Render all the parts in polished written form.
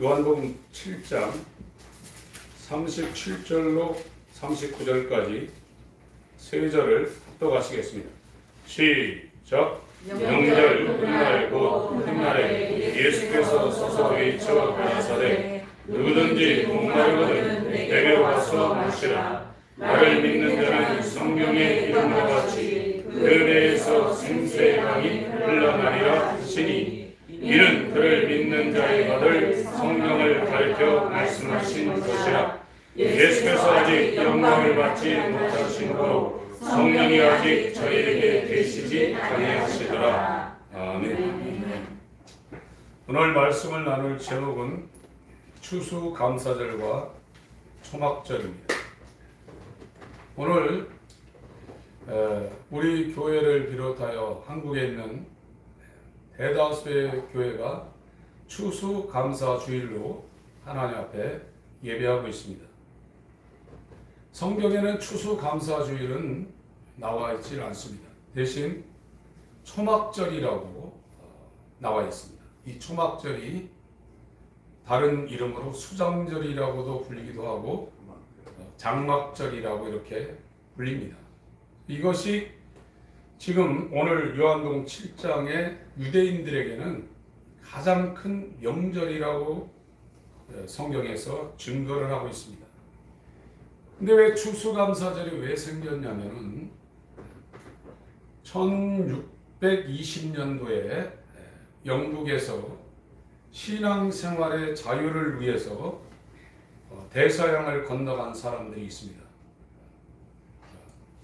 요한복음 7장 37절로 39절까지 세 절을 합독하시겠습니다. 시작. 명절 훗날 곧 훗날에 예수께서 서서 외쳐 가라사대 누구든지 목마르거든 내게로 와서 마시라. 나를 믿는 자는 성경의 이름과 같이 그 배에서 생수의 강이 흘러나리라 하시니 이는 그를 믿는 자의 받을 성령을 가르쳐 말씀하신 것이라. 예수께서 아직 영광을 받지 못하시므로 성령이 아직 저희에게 계시지 아니하시더라. 아멘. 오늘 말씀을 나눌 제목은 추수감사절과 초막절입니다. 오늘 우리 교회를 비롯하여 한국에 있는 대다수의 교회가 추수감사주일로 하나님 앞에 예배하고 있습니다. 성경에는 추수감사주일은 나와 있지 않습니다. 대신 초막절이라고 나와 있습니다. 이 초막절이 다른 이름으로 수장절이라고도 불리기도 하고 장막절이라고 이렇게 불립니다. 이것이 지금 오늘 요한복음 7장의 유대인들에게는 가장 큰 명절이라고 성경에서 증거를 하고 있습니다. 근데 왜 추수감사절이 왜 생겼냐면은 1620년도에 영국에서 신앙생활의 자유를 위해서 대서양을 건너간 사람들이 있습니다.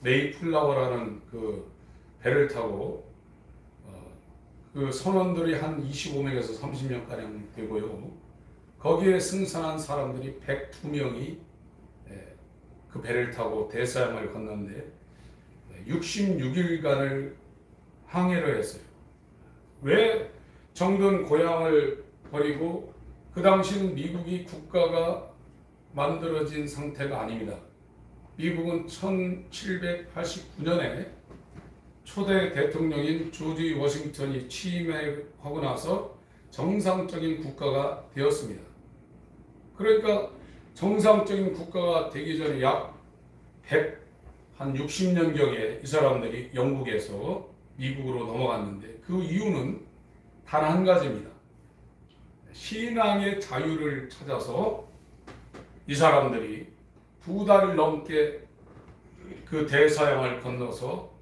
메이플라워라는 그 배를 타고 그 선원들이 한 25명에서 30명가량 되고요. 거기에 승선한 사람들이 102명이 그 배를 타고 대서양을 건넜는데 66일간을 항해를 했어요. 왜 정든 고향을 버리고, 그 당시는 미국이 국가가 만들어진 상태가 아닙니다. 미국은 1789년에 초대 대통령인 조지 워싱턴이 취임하고 나서 정상적인 국가가 되었습니다. 그러니까 정상적인 국가가 되기 전에 약 160년경에 이 사람들이 영국에서 미국으로 넘어갔는데, 그 이유는 단 한 가지입니다. 신앙의 자유를 찾아서 이 사람들이 2달을 넘게 그 대서양을 건너서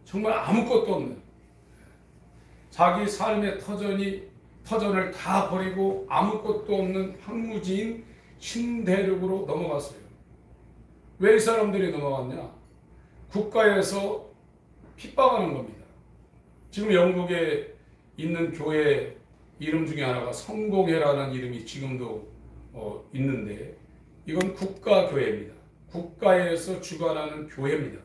정말 아무것도 없는, 자기 삶의 터전을 다 버리고 아무것도 없는 황무지인 신대륙으로 넘어갔어요. 왜 이 사람들이 넘어갔냐? 국가에서 핍박하는 겁니다. 지금 영국에 있는 교회 이름 중에 하나가 성공회라는 이름이 지금도 있는데, 이건 국가교회입니다. 국가에서 주관하는 교회입니다.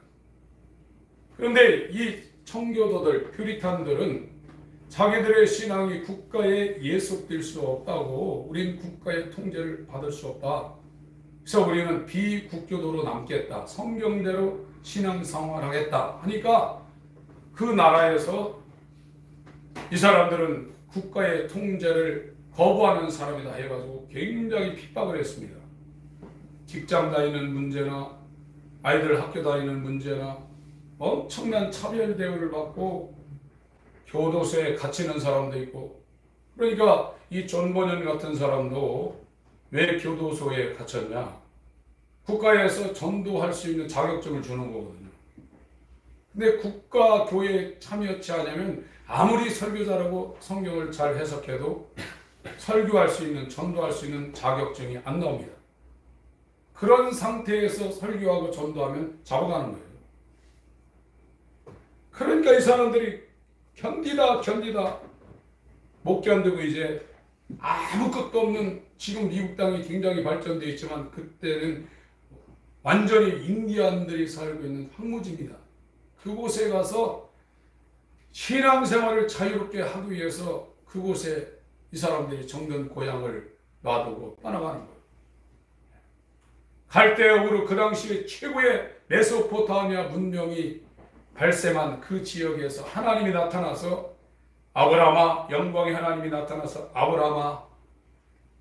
그런데 이 청교도들, 퓨리탄들은 자기들의 신앙이 국가에 예속될 수 없다고, 우린 국가의 통제를 받을 수 없다. 그래서 우리는 비국교도로 남겠다. 성경대로 신앙생활하겠다 하니까 그 나라에서 이 사람들은 국가의 통제를 거부하는 사람이다 해가지고 굉장히 핍박을 했습니다. 직장 다니는 문제나 아이들 학교 다니는 문제나 엄청난 차별 대우를 받고 교도소에 갇히는 사람도 있고, 그러니까 이 존 버년 같은 사람도 왜 교도소에 갇혔냐? 국가에서 전도할 수 있는 자격증을 주는 거거든요. 근데 국가 교회에 참여치 않으면 아무리 설교자라고 성경을 잘 해석해도 설교할 수 있는, 전도할 수 있는 자격증이 안 나옵니다. 그런 상태에서 설교하고 전도하면 잡아가는 거예요. 그러니까 이 사람들이 견디다 못 견디고 이제 아무것도 없는, 지금 미국 땅이 굉장히 발전되어 있지만 그때는 완전히 인디안들이 살고 있는 황무지입니다. 그곳에 가서 신앙생활을 자유롭게 하기 위해서 그곳에 이 사람들이 정든 고향을 놔두고 떠나가는 거예요. 갈대역으로 그 당시에 최고의 메소포타미아 문명이 발생한 그 지역에서 하나님이 나타나서, 아브라함아, 영광의 하나님이 나타나서 아브라함아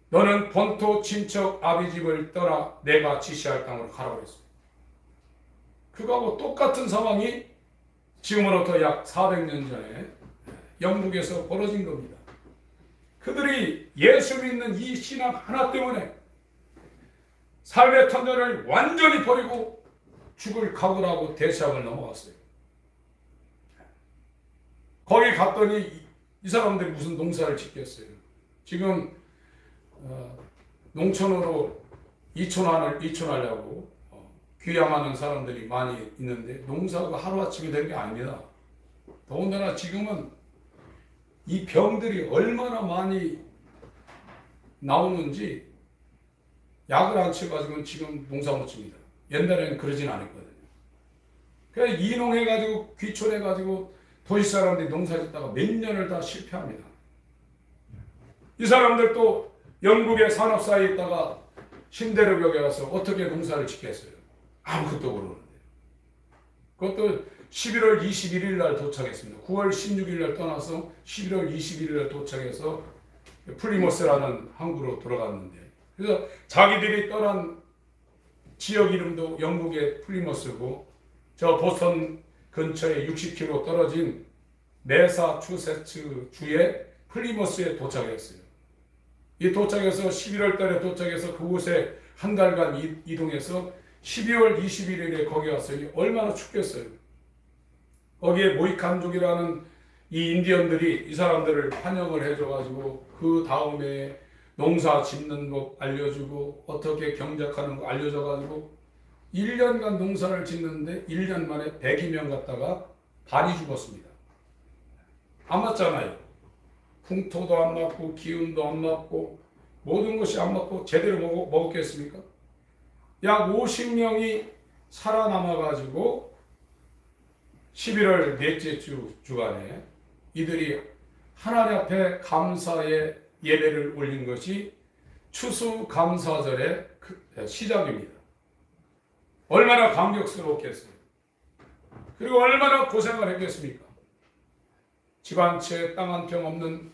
너는 본토 친척 아비 집을 떠나 내가 지시할 땅으로 가라고 했습니다. 그거하고 똑같은 상황이 지금으로부터 약 400년 전에 영국에서 벌어진 겁니다. 그들이 예수 믿는 이 신앙 하나 때문에 삶의 터전을 완전히 버리고 죽을 각오를 하고 대시합을 넘어갔어요. 거기 갔더니 이 사람들이 무슨 농사를 짓겠어요. 지금 농촌으로 이촌하려고 귀향하는 사람들이 많이 있는데 농사가 하루아침에 되는 게 아닙니다. 더군다나 지금은 이 병들이 얼마나 많이 나오는지 약을 안 쳐가지고 지금 농사 못 칩니다. 옛날에는 그러진 않았거든요. 그래서 이농해가지고 귀촌해가지고 도시 사람들이 농사 짓다가 몇 년을 다 실패합니다. 이 사람들도 영국의 산업사에 있다가 신대륙역에 가서 어떻게 농사를 짓겠어요? 아무것도 모르는데. 그것도 11월 21일 날 도착했습니다. 9월 16일 날 떠나서 11월 21일 날 도착해서 플리머스라는 항구로 들어갔는데, 그래서 자기들이 떠난 지역 이름도 영국의 플리머스고, 저 보스턴 근처에 60km 떨어진 매사추세츠 주의 플리머스에 도착했어요. 이 도착해서 11월 달에 도착해서 그곳에 한 달간 이동해서 12월 21일에 거기 왔으니 얼마나 춥겠어요. 거기에 모이칸족이라는 이 인디언들이 이 사람들을 환영을 해줘가지고 그 다음에 농사 짓는 법 알려주고 어떻게 경작하는 거 알려줘가지고 1년간 농사를 짓는데 1년 만에 100여명 갔다가 반이 죽었습니다. 안 맞잖아요. 풍토도 안 맞고 기운도 안 맞고 모든 것이 안 맞고 제대로 먹었겠습니까? 약 50명이 살아남아가지고 11월 넷째 주간에 이들이 하나님 앞에 감사의 예배를 올린 것이 추수감사절의 시작입니다. 얼마나 감격스러웠겠어요. 그리고 얼마나 고생을 했겠습니까? 집 한 채, 땅 한 평 없는,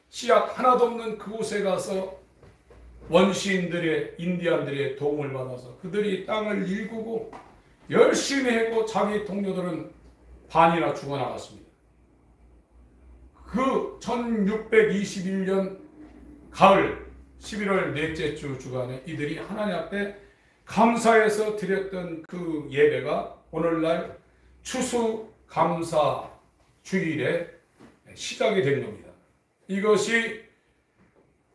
씨앗 하나도 없는 그곳에 가서 원시인들의, 인디안들의 도움을 받아서 그들이 땅을 일구고 열심히 했고 자기 동료들은 반이나 죽어나갔습니다. 그 1621년 가을 11월 넷째 주간에 이들이 하나님 앞에 감사해서 드렸던 그 예배가 오늘날 추수감사 주일에 시작이 된 겁니다. 이것이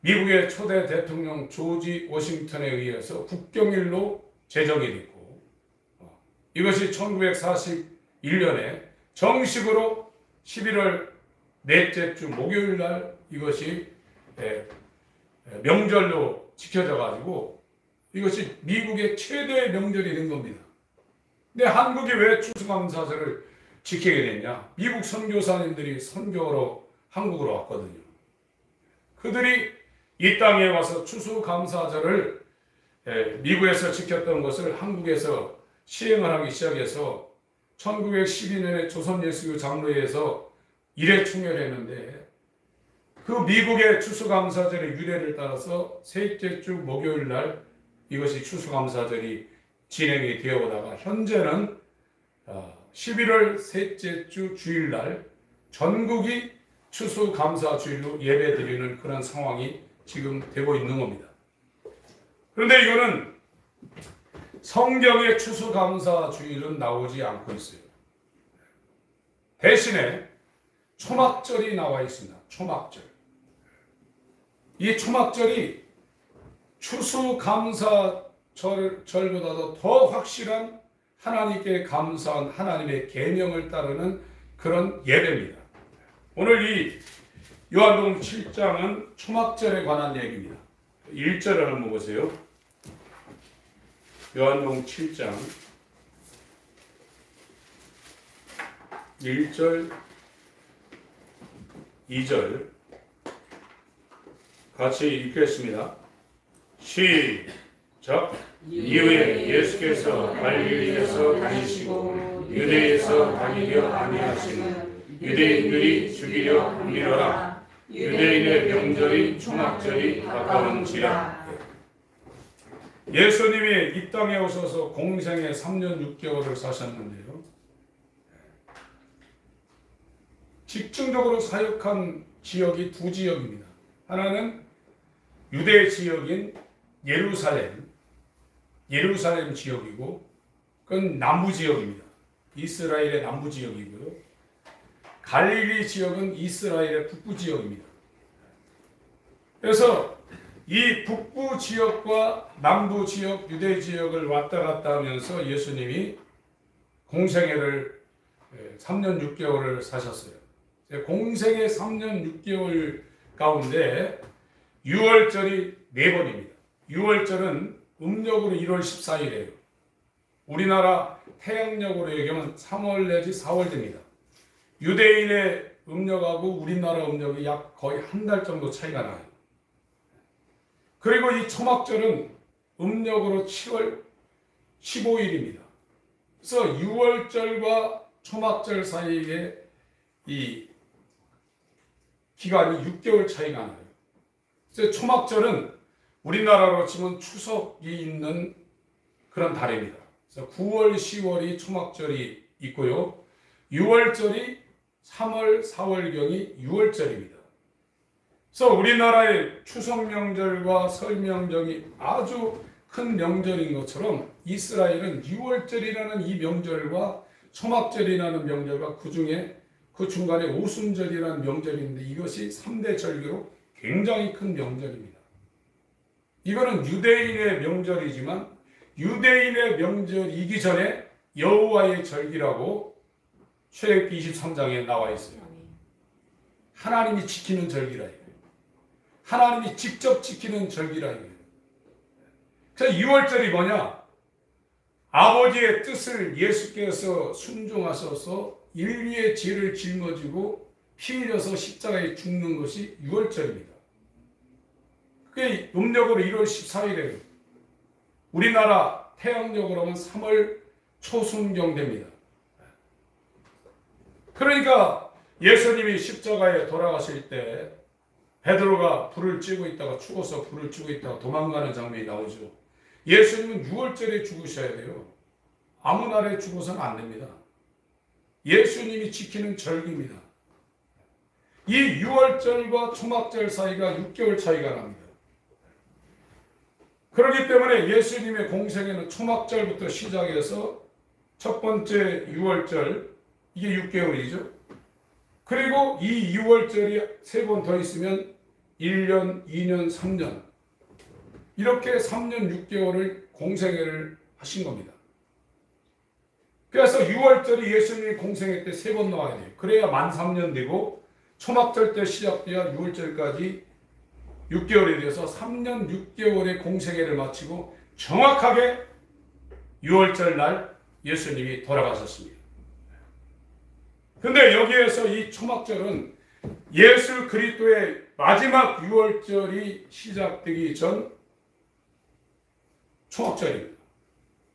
미국의 초대 대통령 조지 워싱턴에 의해서 국경일로 제정이 됐고, 이것이 1941년에 정식으로 11월 넷째 주 목요일 날 이것이 명절로 지켜져 가지고 이것이 미국의 최대의 명절이 된 겁니다. 근데 한국이 왜 추수감사절을 지키게 됐냐? 미국 선교사님들이 선교로 한국으로 왔거든요. 그들이 이 땅에 와서 추수감사절을 미국에서 지켰던 것을 한국에서 시행을 하기 시작해서 1912년에 조선예수교 장로회에서 일회 총회했는데 그 미국의 추수감사절의 유래를 따라서 셋째 주 목요일 날 이것이 추수감사절이 진행이 되어 오다가 현재는 11월 셋째 주 주일날 전국이 추수감사주일로 예배드리는 그런 상황이 지금 되고 있는 겁니다. 그런데 이거는 성경의 추수감사주일은 나오지 않고 있어요. 대신에 초막절이 나와 있습니다. 초막절. 이 초막절이 추수감사절보다도 더 확실한 하나님께 감사한 하나님의 계명을 따르는 그런 예배입니다. 오늘 이 요한복음 7장은 초막절에 관한 얘기입니다. 1절을 한번 보세요. 요한복음 7장 1절 2절 같이 읽겠습니다. 시작. 이후에 예수께서 갈릴리에서 다니시고 유대에서 다니려 아니하시는 유대인들이 죽이려 함이로라. 유대인의 명절인 초막절이 가까운지라. 예수님이 이 땅에 오셔서 공생애 3년 6개월을 사셨는데요. 집중적으로 사역한 지역이 두 지역입니다. 하나는 유대 지역인 예루살렘 지역이고, 그건 남부 지역입니다. 이스라엘의 남부 지역이고요. 갈릴리 지역은 이스라엘의 북부 지역입니다. 그래서 이 북부 지역과 남부 지역, 유대 지역을 왔다 갔다 하면서 예수님이 공생애를 3년 6개월을 사셨어요. 공생애 3년 6개월 가운데 6월절이 4번입니다. 6월절은 음력으로 1월 14일이에요. 우리나라 태양력으로 얘기하면 3월 내지 4월 됩니다. 유대인의 음력하고 우리나라 음력이 약 거의 한 달 정도 차이가 나요. 그리고 이 초막절은 음력으로 7월 15일입니다. 그래서 6월절과 초막절 사이에 이 기간이 6개월 차이가 나요. 그래서 초막절은 우리나라로 치면 추석이 있는 그런 달입니다. 그래서 9월, 10월이 초막절이 있고요. 6월절이 3월, 4월경이 6월절입니다. 그래서 우리나라의 추석 명절과 설 명절이 아주 큰 명절인 것처럼 이스라엘은 6월절이라는 이 명절과 초막절이라는 명절과 그 중간에 오순절이라는 명절이 있는데, 이것이 3대 절기로 굉장히 큰 명절입니다. 이거는 유대인의 명절이지만 유대인의 명절이기 전에 여호와의 절기라고 출애굽기 23장에 나와 있어요. 하나님이 지키는 절기라 이거예요. 하나님이 직접 지키는 절기라 이거예요. 그래서 6월절이 뭐냐? 아버지의 뜻을 예수께서 순종하셔서 인류의 죄를 짊어지고 피 흘려서 십자가에 죽는 것이 6월절입니다. 그게 음력으로 1월 14일이에요. 우리나라 태양력으로 하면 3월 초순경 됩니다. 그러니까 예수님이 십자가에 돌아가실 때 베드로가 불을 쬐고 있다가 추워서 불을 쬐고 있다가 도망가는 장면이 나오죠. 예수님은 6월절에 죽으셔야 돼요. 아무 날에 죽어서는 안 됩니다. 예수님이 지키는 절기입니다. 이 6월절과 초막절 사이가 6개월 차이가 납니다. 그렇기 때문에 예수님의 공생애는 초막절부터 시작해서 첫 번째 6월절, 이게 6개월이죠. 그리고 이 6월절이 3번 더 있으면 1년, 2년, 3년, 이렇게 3년 6개월을 공생애를 하신 겁니다. 그래서 6월절이 예수님이 공생애 때 3번 나와야 돼요. 그래야 만 3년 되고, 초막절 때 시작돼야 6월절까지 6개월이 돼서 3년 6개월의 공생애를 마치고 정확하게 6월절 날 예수님이 돌아가셨습니다. 근데 여기에서 이 초막절은 예수 그리스도의 마지막 6월절이 시작되기 전 초막절입니다.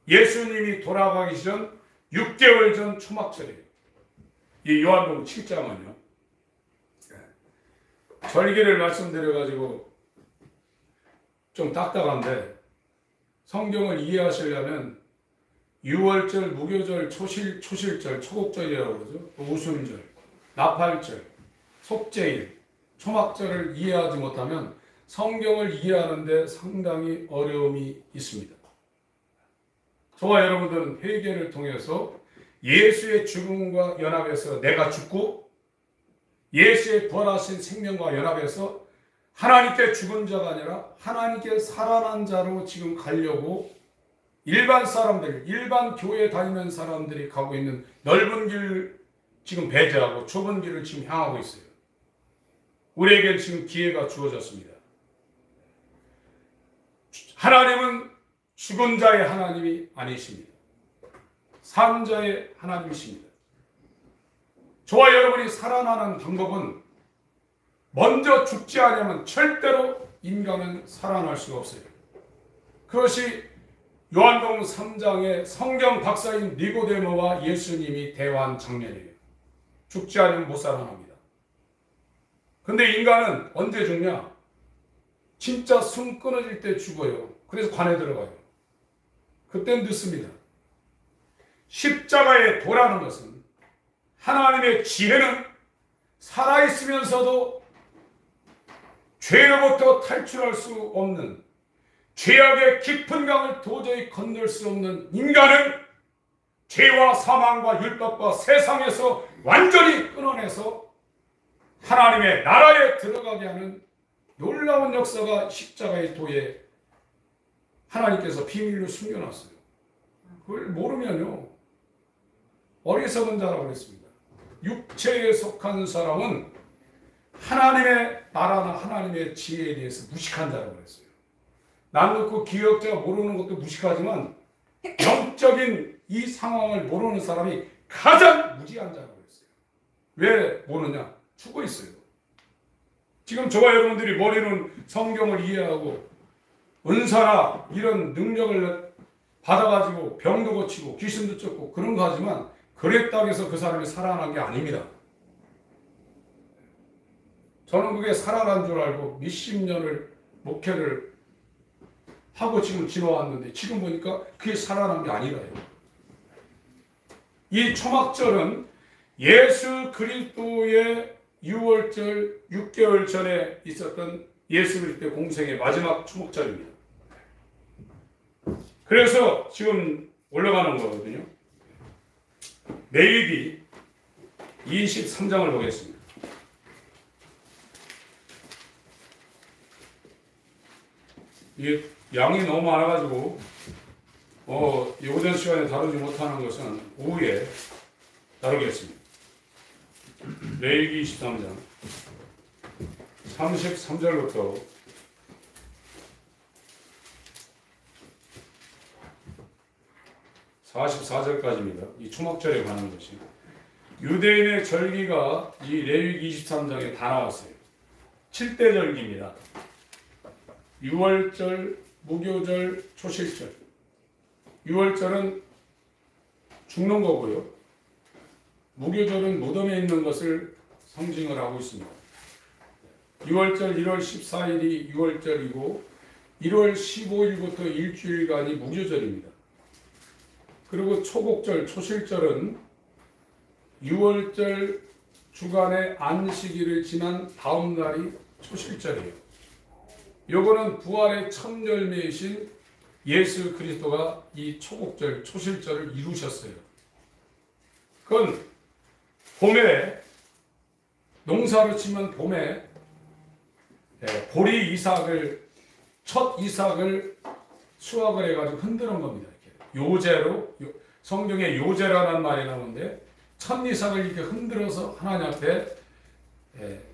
예수님이 돌아가기 전 6개월 전 초막절이에요. 이 요한복음 7장은요. 절기를 말씀드려가지고 좀 딱딱한데, 성경을 이해하시려면 6월절, 무교절, 초실절, 초곡절이라고 그러죠. 오순절, 나팔절, 속죄일, 초막절을 이해하지 못하면 성경을 이해하는데 상당히 어려움이 있습니다. 저와 여러분들은 회개를 통해서 예수의 죽음과 연합해서 내가 죽고 예수의 부활하신 생명과 연합해서 하나님께 죽은 자가 아니라 하나님께 살아난 자로 지금 가려고 일반 사람들, 일반 교회 다니는 사람들이 가고 있는 넓은 길 지금 배제하고 좁은 길을 지금 향하고 있어요. 우리에게 지금 기회가 주어졌습니다. 하나님은 죽은 자의 하나님이 아니십니다. 산 자의 하나님이십니다. 저와 여러분이 살아나는 방법은 먼저 죽지 않으면 절대로 인간은 살아날 수가 없어요. 그것이 요한복음 3장의 성경 박사인 니고데모와 예수님이 대화한 장면이에요. 죽지 않으면 못 살아납니다. 근데 인간은 언제 죽냐? 진짜 숨 끊어질 때 죽어요. 그래서 관에 들어가요. 그땐 늦습니다. 십자가의 도라는 것은 하나님의 지혜는 살아있으면서도 죄로부터 탈출할 수 없는, 죄악의 깊은 강을 도저히 건널 수 없는 인간을 죄와 사망과 율법과 세상에서 완전히 끊어내서 하나님의 나라에 들어가게 하는 놀라운 역사가 십자가의 도에 하나님께서 비밀로 숨겨놨어요. 그걸 모르면요, 어리석은 자라고 그랬습니다. 육체에 속한 사람은 하나님의 나라나 하나님의 지혜에 대해서 무식한 자라고 그랬어요. 남 놓고 기억자가 모르는 것도 무식하지만 영적인 이 상황을 모르는 사람이 가장 무지한 자라고 그랬어요. 왜 모르냐? 죽어 있어요. 지금 저와 여러분들이 머리는 성경을 이해하고 은사나 이런 능력을 받아가지고 병도 고치고 귀신도 쫓고 그런 거 하지만 그랬다고 해서 그 사람이 살아난 게 아닙니다. 저는 그게 살아난 줄 알고 몇십 년을 목회를 하고 지금 지나왔는데 지금 보니까 그게 살아난 게 아니라요. 이 초막절은 예수 그리스도의 6월절 6개월 전에 있었던 예수 그리스도의 공생의 마지막 초막절입니다. 그래서 지금 올라가는 거거든요. 레위기 23장을 보겠습니다. 이게 양이 너무 많아가지고 오전 시간에 다루지 못하는 것은 오후에 다루겠습니다. 레위기 23장 33절부터 44절까지입니다. 이 초막절에 관한 것이 유대인의 절기가 이 레위기 23장에 다 나왔어요. 7대 절기입니다. 유월절, 무교절, 초실절. 유월절은 죽는 거고요. 무교절은 무덤에 있는 것을 상징을 하고 있습니다. 6월절 1월 14일이 유월절이고 1월 15일부터 일주일간이 무교절입니다. 그리고 초곡절, 초실절은 6월절 주간의 안식일을 지난 다음 날이 초실절이에요. 요거는 부활의 첫 열매이신 예수 그리스도가 이 초곡절, 초실절을 이루셨어요. 그건 봄에, 농사로 치면 봄에 보리 이삭을, 첫 이삭을 수확을 해가지고 흔드는 겁니다. 이렇게. 요제로, 성경에 요제라는 말이 나오는데 첫 이삭을 이렇게 흔들어서 하나님 앞에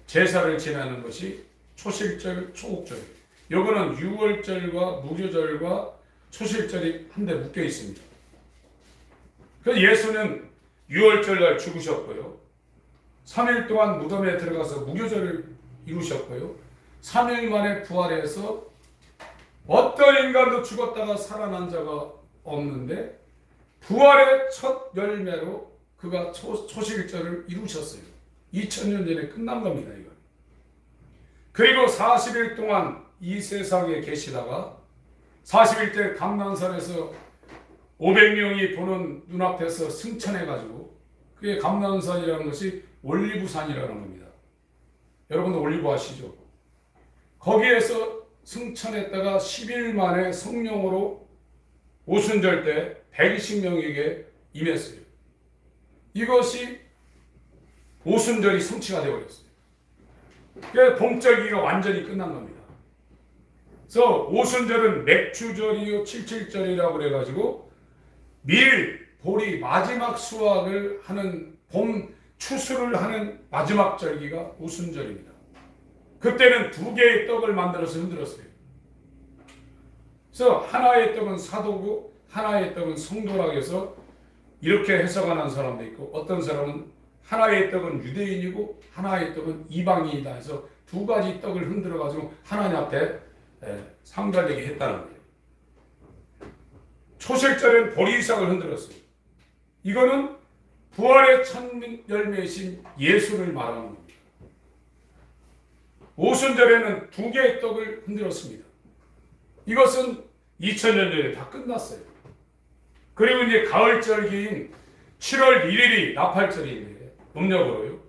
제사를 지내는 것이 초실절, 초곡절이에요. 요거는 유월절과 무교절과 초실절이 한데 묶여 있습니다. 그래서 예수는 유월절날 죽으셨고요. 3일 동안 무덤에 들어가서 무교절을 이루셨고요. 3일 만에 부활해서 어떤 인간도 죽었다가 살아난 자가 없는데 부활의 첫 열매로 그가 초실절을 이루셨어요. 2000년 전에 끝난 겁니다. 이건. 그리고 40일 동안 이 세상에 계시다가 40일째 감난산에서 500명이 보는 눈앞에서 승천해가지고 그게 감난산이라는 것이 올리브산이라는 겁니다. 여러분도 올리브 아시죠? 거기에서 승천했다가 10일 만에 성령으로 오순절 때 120명에게 임했어요. 이것이 오순절이 성취가 되어버렸어요. 그래서 봄절기가 완전히 끝난 겁니다. 그래서 오순절은 맥주절이요 77절이라고 그래가지고 밀, 보리 마지막 수확을 하는 봄 추수를 하는 마지막 절기가 오순절입니다. 그때는 2개의 떡을 만들어서 흔들었어요. 그래서 하나의 떡은 사도고 하나의 떡은 성도라고 해서 이렇게 해석하는 사람도 있고 어떤 사람은 하나의 떡은 유대인이고 하나의 떡은 이방인이다 해서 2가지 떡을 흔들어 가지고 하나님 앞에 상달되게 했다는 거예요. 초실절엔 보리이삭을 흔들었어요. 이거는 부활의 첫 열매이신 예수를 말하는 겁니다. 오순절에는 2개의 떡을 흔들었습니다. 이것은 2000년 전에 다 끝났어요. 그리고 이제 가을절기인 7월 1일이 나팔절인데 음력으로요.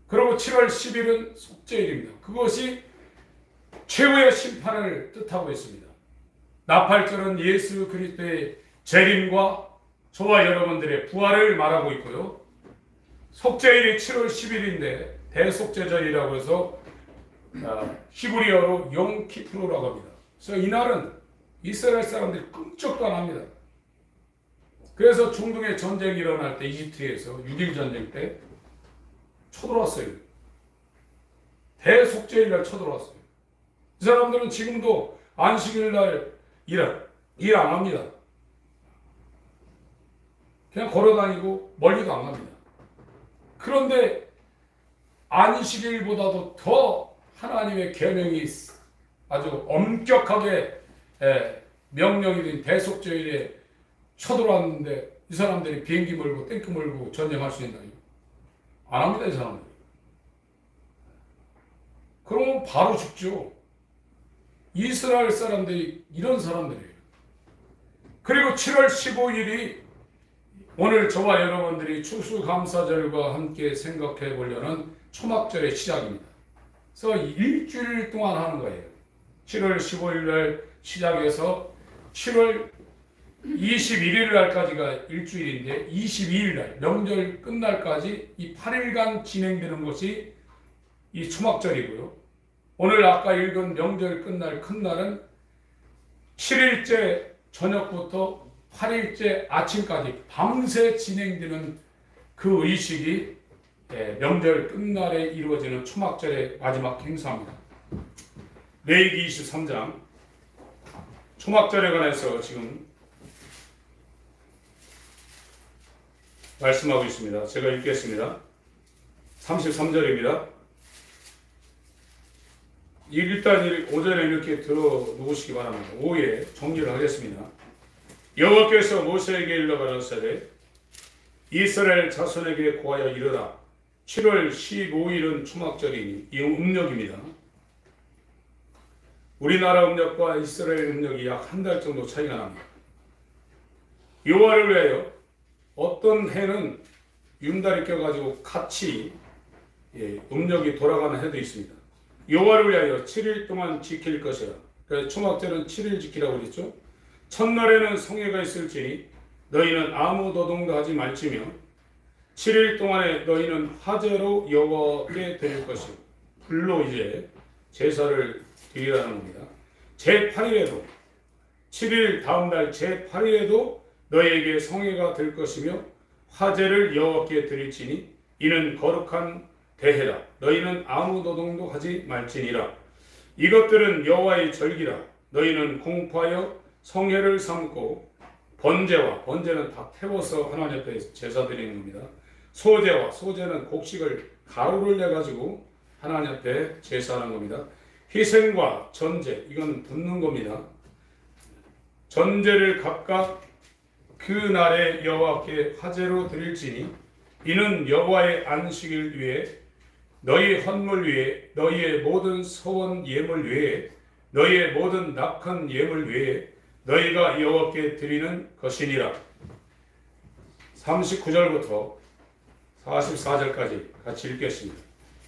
그리고 7월 10일은 속죄일입니다. 그것이 최후의 심판을 뜻하고 있습니다. 나팔절은 예수 그리스도의 재림과 저와 여러분들의 부활을 말하고 있고요. 속죄일이 7월 10일인데 대속죄절이라고 해서 히브리어로 용키프로라고 합니다. 그래서 이날은 이스라엘 사람들이 끔찍도 안 합니다. 그래서 중동의 전쟁이 일어날 때 이집트에서 6.1 전쟁 때 쳐들어왔어요. 대속죄일날 쳐들어왔어요. 이 사람들은 지금도 안식일날 일 안 합니다. 그냥 걸어다니고 멀리도 안 갑니다. 그런데 안식일보다도 더 하나님의 계명이 아주 엄격하게 명령이 된 대속죄일에 쳐들어왔는데 이 사람들이 비행기 몰고 탱크 몰고 전쟁할 수 있나요? 안 합니다, 이 사람들. 그러면 바로 죽죠. 이스라엘 사람들이 이런 사람들이에요. 그리고 7월 15일이 오늘 저와 여러분들이 추수감사절과 함께 생각해 보려는 초막절의 시작입니다. 그래서 일주일 동안 하는 거예요. 7월 15일 날 시작해서 7월 21일 날까지가 일주일인데 22일 날 명절 끝날까지 이 8일간 진행되는 것이 이 초막절이고요. 오늘 아까 읽은 명절 끝날 큰 날은 7일째 저녁부터 8일째 아침까지 밤새 진행되는 그 의식이 명절 끝날에 이루어지는 초막절의 마지막 행사입니다. 레위기 23장 초막절에 관해서 지금 말씀하고 있습니다. 제가 읽겠습니다. 33절입니다. 일단 오전에 이렇게 들어놓으시기 바랍니다. 오후에 정리를 하겠습니다. 여호와께서 모세에게 일러 가라사대 이스라엘 자손에게 고하여 이르라 7월 15일은 초막절이니 이 음력입니다. 우리나라 음력과 이스라엘 음력이 약 한 달 정도 차이가 납니다. 여호와를 위하여 어떤 해는 윤달이 껴가지고 같이 음력이 돌아가는 해도 있습니다. 여호와를 위하여 7일 동안 지킬 것이라. 그래서 초막절은 7일 지키라고 그랬죠. 첫날에는 성회가 있을지니 너희는 아무 노동도 하지 말지며 7일 동안에 너희는 화제로 여호와께 드릴 것이고 불로 이제 제사를 드리라는 겁니다. 제8일에도 7일 다음날 제8일에도 너희에게 성회가 될 것이며 화제를 여호와께 드릴지니 이는 거룩한 대회라. 너희는 아무 노동도 하지 말지니라. 이것들은 여호와의 절기라. 너희는 공포하여 성회를 삼고 번제는 다 태워서 하나님 앞에 제사 드리는 겁니다. 소제는 곡식을 가루를 내 가지고 하나님 앞에 제사하는 겁니다. 희생과 전제 이건 붓는 겁니다. 전제를 각각 그 날에 여호와께 화제로 드릴지니 이는 여호와의 안식일 위에 너희 헌물 위에 너희의 모든 소원 예물 위에 너희의 모든 낙한 예물 위에 너희가 여호와께 드리는 것이니라. 39절부터 44절까지 같이 읽겠습니다.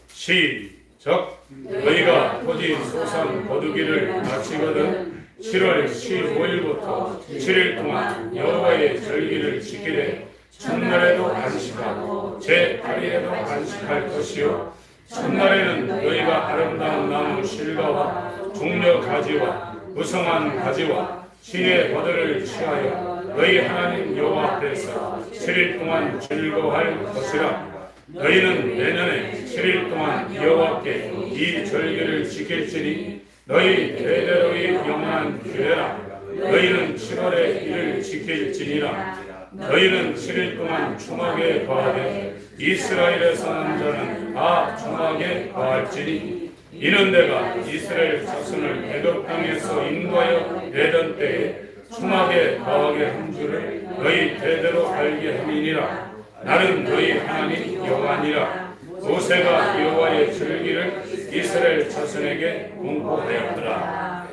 시작. 너희가 토지 소산 거두기를 마치거든 7월 15일부터 7일 동안 여호와의 절기를 지키되 첫날에도 안식하고 제8일에도 안식할 것이요 첫날에는 너희가 아름다운 나무 실과와 종려 가지와 무성한 가지와 신의 버들을 취하여 너희 하나님 여호와 앞에서 7일 동안 즐거워할 것이라. 너희는 내년에 7일 동안 여호와께 이 절기를 지킬지니 너희 대대로의 영원한 규례라. 너희는 7월에 이를 지킬지니라. 너희는 7일 동안 초막에 거하되 이스라엘에서 난 자는 다 초막에 거할지니 이는 내가 이스라엘 자손을 애굽 땅에서 인도하여 내던 때에 초막에 거하게 한 줄을 너희 대대로 알게 함이니라. 나는 너희 하나님 여호와니라. 모세가 여호와의 절기를 이스라엘 자손에게 공포하였더라.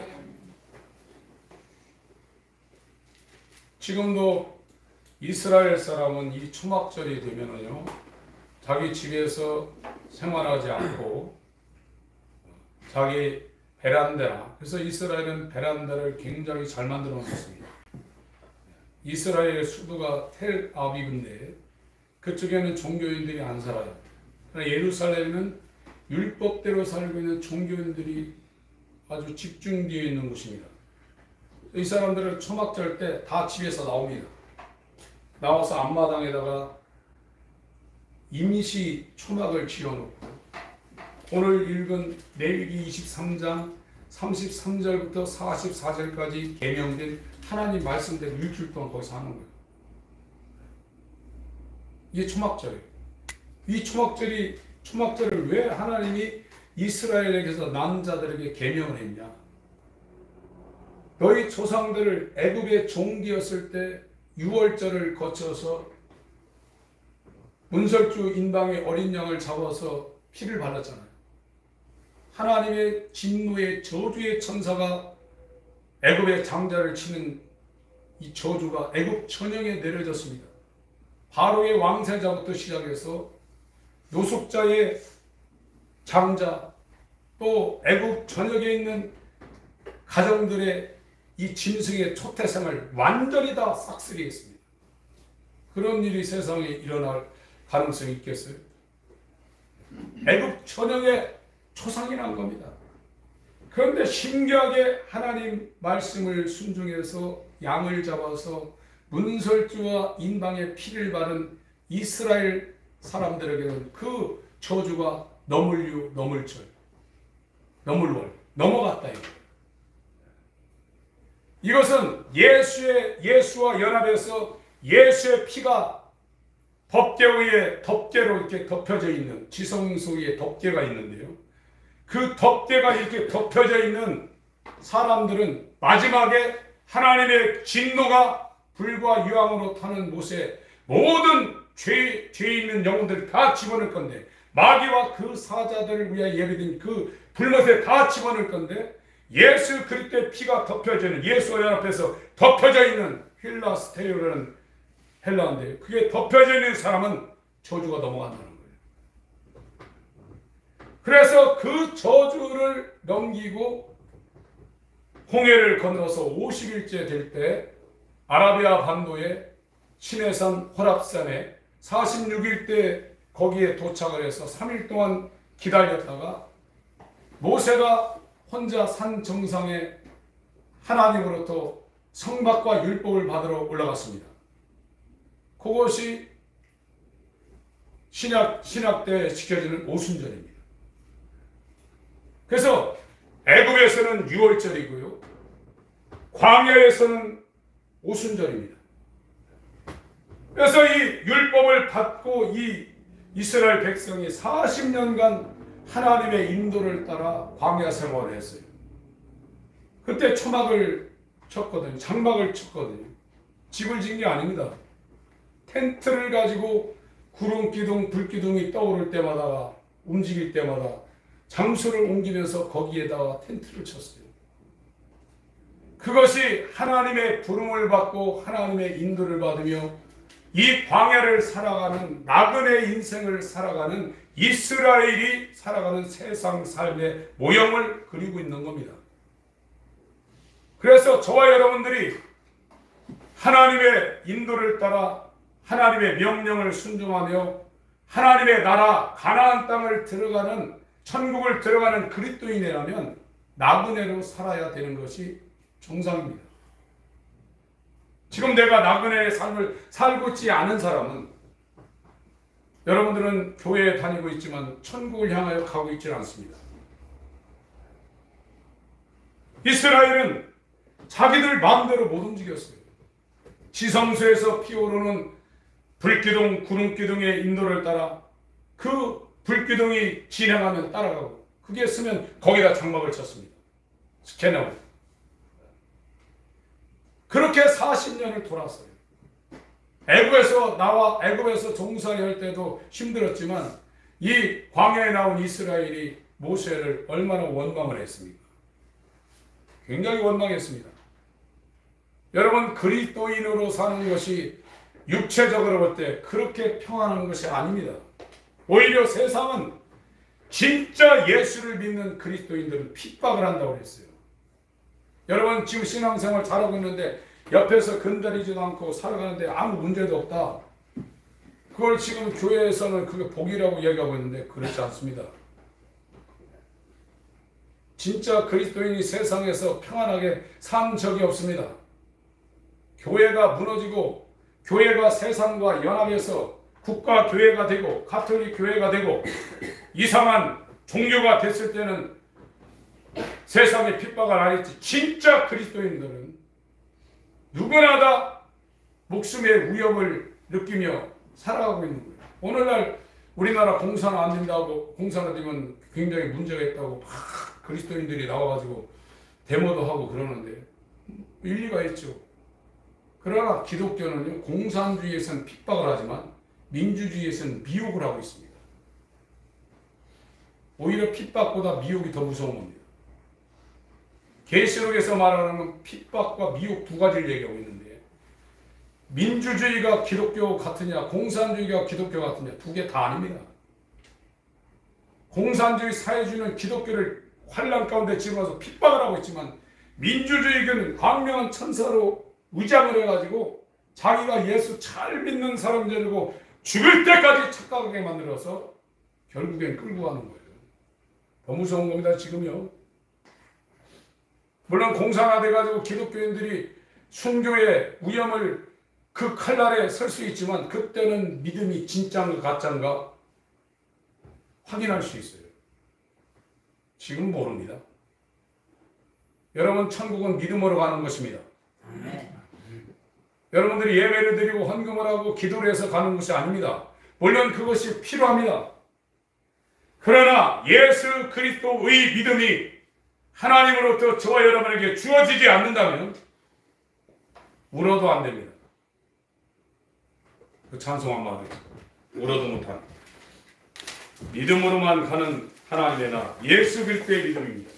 지금도 이스라엘 사람은 이 초막절이 되면은요, 자기 집에서 생활하지 않고 자기 베란다, 그래서 이스라엘은 베란다를 굉장히 잘 만들어 놓습니다. 이스라엘의 수도가 텔아비브인데 그쪽에는 종교인들이 안 살아요. 그러나 예루살렘은 율법대로 살고 있는 종교인들이 아주 집중되어 있는 곳입니다. 이 사람들은 초막절 때 다 집에서 나옵니다. 나와서 앞마당에다가 임시 초막을 지어놓고 오늘 읽은 레위기 23장 33절부터 44절까지 계명된 하나님 말씀대로 일주일 동안 거기서 하는 거예요. 이게 초막절이에요. 이 초막절을 왜 하나님이 이스라엘에게서 난 자들에게 계명을 했냐? 너희 조상들을 애굽의 종기였을 때 6월절을 거쳐서 문설주 인방의 어린 양을 잡아서 피를 발랐잖아요. 하나님의 진노의 저주의 천사가 애굽의 장자를 치는 이 저주가 애굽 전역에 내려졌습니다. 바로의 왕세자부터 시작해서 노숙자의 장자, 또 애굽 전역에 있는 가정들의 이 짐승의 초태생을 완전히 다 싹쓸이했습니다. 그런 일이 세상에 일어날 가능성이 있겠어요? 애굽 전역에 초상이 난 겁니다. 그런데 신기하게 하나님 말씀을 순종해서 양을 잡아서 문설주와 인방의 피를 바른 이스라엘 사람들에게는 그 저주가 너물유, 너물절, 너물월 넘어갔다 이거예요. 이것은 예수와 연합해서 예수의 피가 덮개 위에 덮개로 이렇게 덮여져 있는 지성소 위에 덮개가 있는데요. 그 덮개가 이렇게 덮여져 있는 사람들은 마지막에 하나님의 진노가 불과 유황으로 타는 못에 모든 죄 있는 영혼들을 다 집어넣을 건데, 마귀와 그 사자들을 위하여 예비된 그 불못에 다 집어넣을 건데, 예수 그리스도의 피가 덮여져 있는, 예수와 연합해서 덮여져 있는 힐라스테이오라는 헬라인데, 그게 덮여져 있는 사람은 저주가 넘어간다는 거예요. 그래서 그 저주를 넘기고 홍해를 건너서 50일째 될 때 아라비아 반도의 시내산 호랍산에 46일 때 거기에 도착을 해서 3일 동안 기다렸다가 모세가 혼자 산 정상에 하나님으로부터 성막과 율법을 받으러 올라갔습니다. 그것이 신약 때 지켜지는 오순절입니다. 그래서 애굽에서는 6월절이고요. 광야에서는 오순절입니다. 그래서 이 율법을 받고 이 이스라엘 백성이 40년간 하나님의 인도를 따라 광야 생활을 했어요. 그때 초막을 쳤거든요. 장막을 쳤거든요. 집을 지은 게 아닙니다. 텐트를 가지고 구름 기둥, 불 기둥이 떠오를 때마다, 움직일 때마다 장소를 옮기면서 거기에다가 텐트를 쳤어요. 그것이 하나님의 부름을 받고 하나님의 인도를 받으며 이 광야를 살아가는, 나그네 인생을 살아가는 이스라엘이 살아가는 세상 삶의 모형을 그리고 있는 겁니다. 그래서 저와 여러분들이 하나님의 인도를 따라 하나님의 명령을 순종하며 하나님의 나라 가나안 땅을 들어가는, 천국을 들어가는 그리스도인이라면 나그네로 살아야 되는 것이 정상입니다. 지금 내가 나그네의 삶을 살고 있지 않은 사람은, 여러분들은 교회에 다니고 있지만 천국을 향하여 가고 있지 않습니다. 이스라엘은 자기들 마음대로 못 움직였어요. 지성소에서 피어오르는 불기둥, 구름기둥의 인도를 따라 그 불기둥이 진행하면 따라가고, 그게 쓰면 거기다 장막을 쳤습니다. 스캐너로. 그렇게 40년을 돌았어요. 애굽에서 종살이 할 때도 힘들었지만 이 광야에 나온 이스라엘이 모세를 얼마나 원망을 했습니까? 굉장히 원망했습니다. 여러분, 그리스도인으로 사는 것이 육체적으로 볼 때 그렇게 평안한 것이 아닙니다. 오히려 세상은 진짜 예수를 믿는 그리스도인들은 핍박을 한다고 했어요. 여러분, 지금 신앙생활 잘하고 있는데 옆에서 건드리지도 않고 살아가는데 아무 문제도 없다. 그걸 지금 교회에서는 그게 복이라고 이야기하고 있는데 그렇지 않습니다. 진짜 그리스도인이 세상에서 평안하게 산 적이 없습니다. 교회가 무너지고 교회가 세상과 연합해서 국가 교회가 되고 가톨릭 교회가 되고 이상한 종교가 됐을 때는 세상에 핍박을 안 했지. 진짜 그리스도인들은 누구나 다 목숨의 위협을 느끼며 살아가고 있는 거예요. 오늘날 우리나라 공사는 안 된다고, 공사가 되면 굉장히 문제가 있다고 막 그리스도인들이 나와가지고 데모도 하고 그러는데 일리가 있죠. 그러나 기독교는요, 공산주의에서는 핍박을 하지만 민주주의에서는 미혹을 하고 있습니다. 오히려 핍박보다 미혹이 더 무서운 겁니다. 계시록에서 말하는 건 핍박과 미혹 두 가지를 얘기하고 있는데, 민주주의가 기독교 같으냐 공산주의가 기독교 같으냐 두 개 다 아닙니다. 공산주의 사회주의는 기독교를 환란 가운데 집어넣어서 핍박을 하고 있지만, 민주주의는 광명한 천사로 의장을 해가지고 자기가 예수 잘 믿는 사람들이고 죽을 때까지 착각하게 만들어서 결국엔 끌고 가는 거예요. 더 무서운 겁니다, 지금요. 물론 공산화 돼가지고 기독교인들이 순교의 위험을 그 칼날에 설 수 있지만 그때는 믿음이 진짜인가 가짜인가 확인할 수 있어요. 지금 모릅니다. 여러분, 천국은 믿음으로 가는 것입니다. 여러분들이 예배를 드리고 헌금을 하고 기도를 해서 가는 것이 아닙니다. 물론 그것이 필요합니다. 그러나 예수 그리스도의 믿음이 하나님으로부터 저와 여러분에게 주어지지 않는다면 울어도 안 됩니다. 그 찬송 한마디 울어도 못한 믿음으로만 가는 하나님의 나라, 예수 그리스도의 믿음입니다.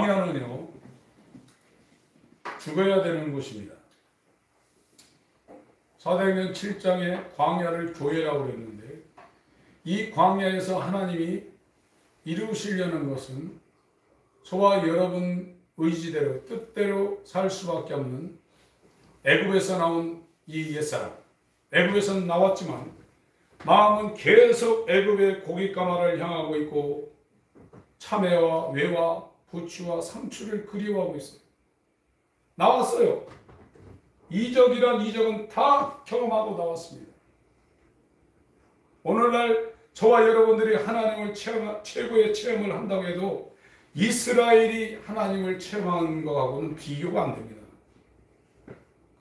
광야는요, 죽어야 되는 곳입니다. 사도행전 7장에 광야를 교회라고 그랬는데, 이 광야에서 하나님이 이루시려는 것은 저와 여러분 의지대로 뜻대로 살 수밖에 없는 애굽에서 나온 이 옛사람, 애굽에서는 나왔지만 마음은 계속 애굽의 고깃가마를 향하고 있고 참외와 외와 부추와 상추를 그리워하고 있어요. 나왔어요. 이적이란 이적은 다 경험하고 나왔습니다. 오늘날 저와 여러분들이 하나님을 최고의 체험을 한다고 해도 이스라엘이 하나님을 체험한 것하고는 비교가 안 됩니다.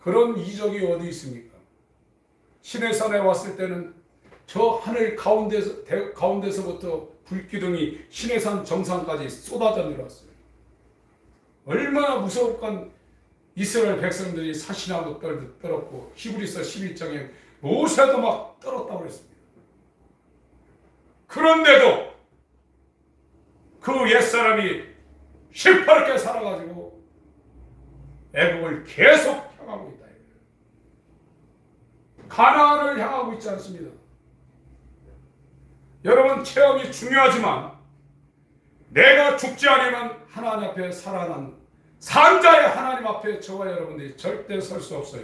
그런 이적이 어디 있습니까? 시내산에 왔을 때는 저 하늘 가운데서부터 불기둥이 시내산 정상까지 쏟아져 내려왔어요. 얼마나 무서웠건 이스라엘 백성들이 사신하고 떨었고, 히브리서 11장에 모세도 막 떨었다고 그랬습니다. 그런데도 그 옛사람이 시퍼렇게 살아가지고 애국을 계속 향하고 있다. 가나안을 향하고 있지 않습니다. 여러분, 체험이 중요하지만 내가 죽지 않으면 하나님 앞에 살아난 산자의 하나님 앞에 저와 여러분들이 절대 설 수 없어요.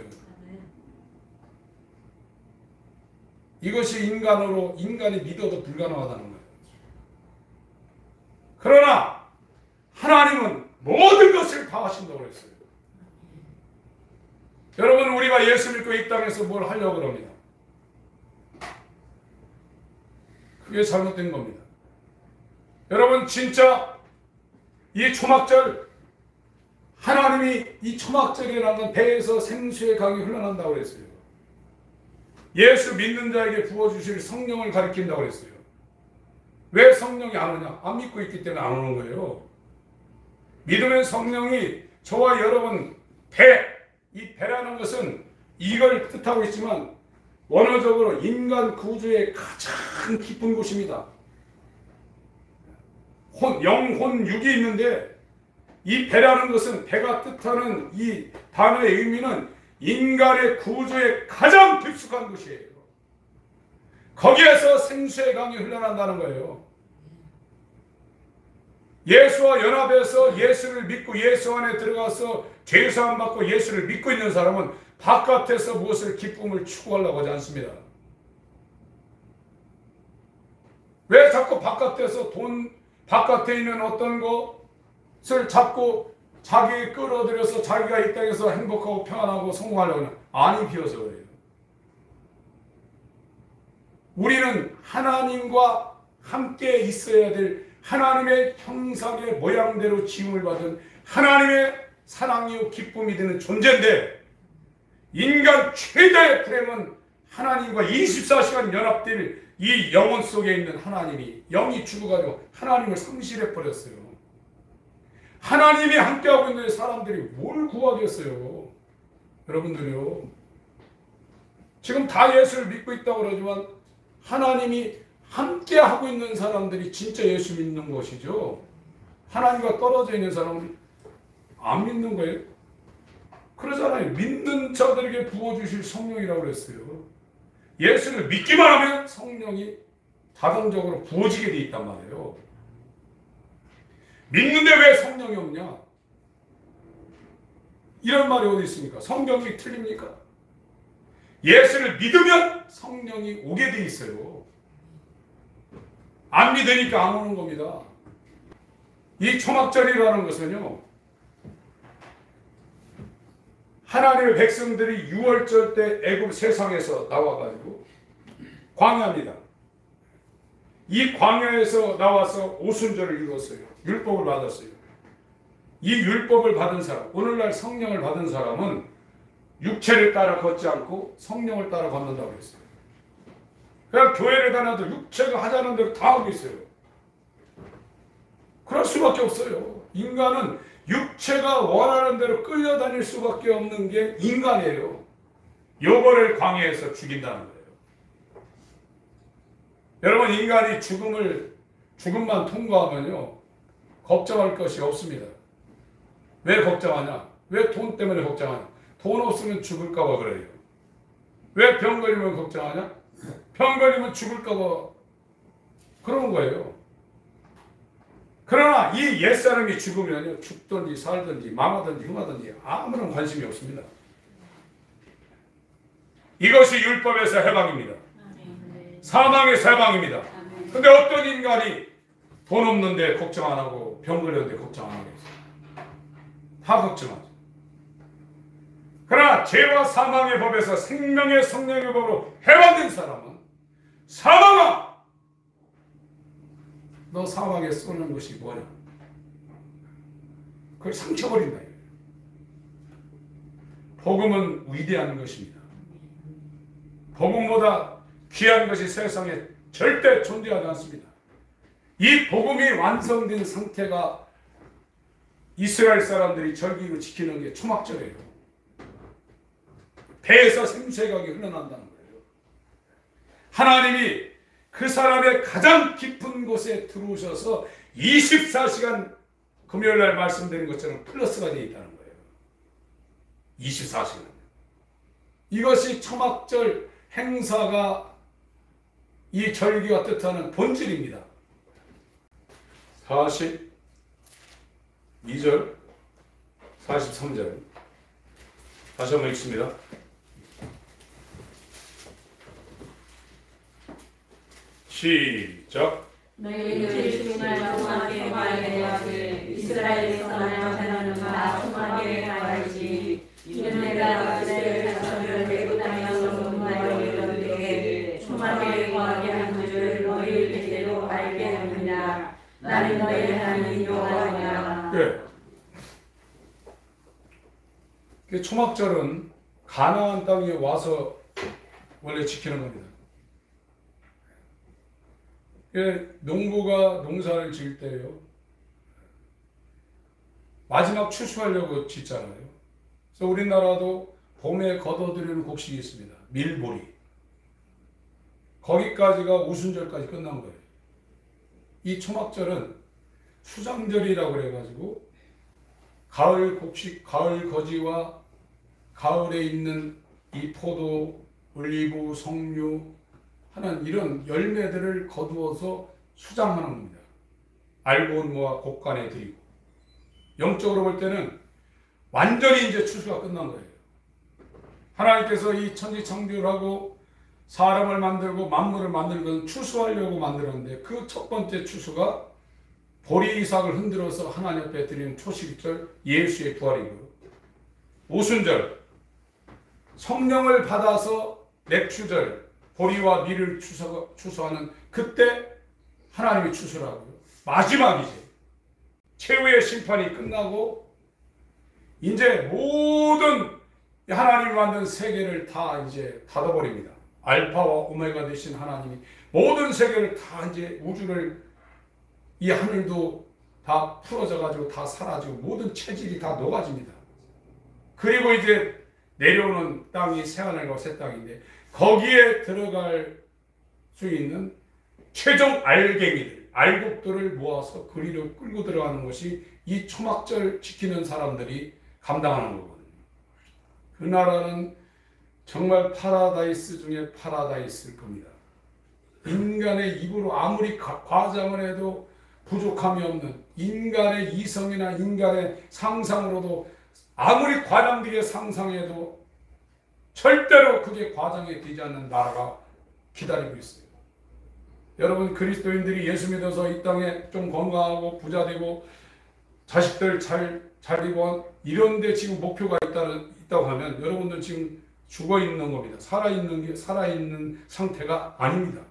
이것이 인간이 믿어도 불가능하다는 거예요. 그러나 하나님은 모든 것을 다 하신다고 했어요. 여러분, 우리가 예수 믿고 이 땅에서 뭘 하려고 합니다. 그게 잘못된 겁니다. 여러분, 진짜 이 초막절, 하나님이 이 초막절이라는 배에서 생수의 강이 흘러난다고 그랬어요. 예수 믿는 자에게 부어주실 성령을 가리킨다고 그랬어요. 왜 성령이 안 오냐? 안 믿고 있기 때문에 안 오는 거예요. 믿음의 성령이 저와 여러분 이 배라는 것은 이걸 뜻하고 있지만 원어적으로 인간 구조의 가장 깊은 곳입니다. 영혼, 육이 있는데 이 배라는 것은, 배가 뜻하는 이 단어의 의미는 인간의 구조의 가장 깊숙한 곳이에요. 거기에서 생수의 강이 흘러난다는 거예요. 예수와 연합해서 예수를 믿고 예수 안에 들어가서 죄사함 받고 예수를 믿고 있는 사람은 바깥에서 무엇을 기쁨을 추구하려고 하지 않습니다. 왜 자꾸 바깥에서 바깥에 있는 어떤 것을 잡고 자기 끌어들여서 자기가 이 땅에서 행복하고 평안하고 성공하려고 하는, 안이 비어서 그래요. 우리는 하나님과 함께 있어야 될 하나님의 형상의 모양대로 지음을 받은 하나님의 사랑이요 기쁨이 되는 존재인데, 인간 최대의 프렘은 하나님과 24시간 연합될 이 영혼 속에 있는 하나님이, 영이 죽어가지고 하나님을 상실해 버렸어요. 하나님이 함께하고 있는 사람들이 뭘 구하겠어요? 여러분들이요, 지금 다 예수를 믿고 있다고 그러지만 하나님이 함께하고 있는 사람들이 진짜 예수 믿는 것이죠. 하나님과 떨어져 있는 사람은 안 믿는 거예요. 그러잖아요. 믿는 자들에게 부어주실 성령이라고 그랬어요. 예수를 믿기만 하면 성령이 자동적으로 부어지게 돼 있단 말이에요. 믿는데 왜 성령이 없냐? 이런 말이 어디 있습니까? 성경이 틀립니까? 예수를 믿으면 성령이 오게 돼 있어요. 안 믿으니까 안 오는 겁니다. 이 초막절이라는 것은요, 하나님의 백성들이 6월절 때 애굽 세상에서 나와가지고 광야입니다. 이 광야에서 나와서 오순절을 이루었어요. 율법을 받았어요. 이 율법을 받은 사람, 오늘날 성령을 받은 사람은 육체를 따라 걷지 않고 성령을 따라 걷는다고 했어요. 그냥 교회를 다녀도 육체가 하자는 대로 다 하고 있어요. 그럴 수밖에 없어요. 인간은 육체가 원하는 대로 끌려다닐 수밖에 없는 게 인간이에요. 요거를 광야에서 죽인다는 거예요. 여러분, 인간이 죽음만 통과하면요, 걱정할 것이 없습니다. 왜 걱정하냐? 왜 돈 때문에 걱정하냐? 돈 없으면 죽을까 봐 그래요. 왜 병 걸리면 걱정하냐? 병 걸리면 죽을까 봐 그런 거예요. 그러나 이 옛사람이 죽으면요, 죽든지 살든지 망하든지 흥하든지 아무런 관심이 없습니다. 이것이 율법에서 해방입니다. 사망에서 해방입니다. 근데 어떤 인간이 돈 없는데 걱정 안 하고 병 걸렸는데 걱정 안 하겠어요? 다 걱정하죠. 그러나 죄와 사망의 법에서 생명의 성령의 법으로 해방된 사람은 사망아! 너 사망에 쏘는 것이 뭐냐? 그걸 상처버린다. 복음은 위대한 것입니다. 복음보다 귀한 것이 세상에 절대 존재하지 않습니다. 이 복음이 완성된 상태가 이스라엘 사람들이 절기로 지키는 게 초막절이에요. 배에서 생수가 흘러난다는 거예요. 하나님이 그 사람의 가장 깊은 곳에 들어오셔서 24시간 금요일날 말씀드린 것처럼 플러스가 되어 있다는 거예요. 24시간. 이것이 초막절 행사가 이 절기가 뜻하는 본질입니다. 42절, 43절 다시 한번 읽습니다. 시작. 너희는 주님을 초막에 가야되 이스라엘에서 나며 하나는 바 초막에 가야지. 이는 내가 그들을 다스려 내고 다니어서 너희를 내게 초막에 거하게 한 줄을 너희에게로 알게 하느냐. 나는 너희 하나님 여호와니라. 네. 초막절은 가나안 땅에 와서 원래 지키는 겁니다. 농부가 농사를 지을 때요, 마지막 추수하려고 짓잖아요. 그래서 우리나라도 봄에 거둬들이는 곡식이 있습니다. 밀보리. 거기까지가 우순절까지 끝난 거예요. 이 초막절은 수장절이라고 그래가지고 가을 곡식, 가을 거지와 가을에 있는 이 포도, 올리브, 석류 하는 이런 열매들을 거두어서 수장하는 겁니다. 알고온 모아 곡간에 드리고, 영적으로 볼 때는 완전히 이제 추수가 끝난 거예요. 하나님께서 이 천지창조를 하고 사람을 만들고 만물을 만든 건 추수하려고 만들었는데, 그 첫 번째 추수가 보리 이삭을 흔들어서 하나님 앞에 드리는 초식절 예수의 부활이고요. 오순절 성령을 받아서 맥추절 보리와 밀을 추수하는 그때 하나님이 추수를 하고요. 마지막이지. 최후의 심판이 끝나고 이제 모든 하나님이 만든 세계를 다 이제 닫아버립니다. 알파와 오메가 되신 하나님이 모든 세계를 다 이제 우주를, 이 하늘도 다 풀어져 가지고 다 사라지고 모든 체질이 다 녹아집니다. 그리고 이제 내려오는 땅이 새하늘과 새 땅인데, 거기에 들어갈 수 있는 최종 알갱이들, 알곡들을 모아서 그리로 끌고 들어가는 것이 이 초막절 지키는 사람들이 감당하는 거거든요. 그 나라는 정말 파라다이스 중에 파라다이스일 겁니다. 인간의 입으로 아무리 과장을 해도 부족함이 없는, 인간의 이성이나 인간의 상상으로도 아무리 과장되게 상상해도 절대로 그게 과장이 되지 않는 나라가 기다리고 있어요. 여러분, 그리스도인들이 예수 믿어서 이 땅에 좀 건강하고 부자되고 자식들 잘 되고 이런데 지금 목표가 있다고 하면 여러분들 지금 죽어 있는 겁니다. 살아있는 상태가 아닙니다.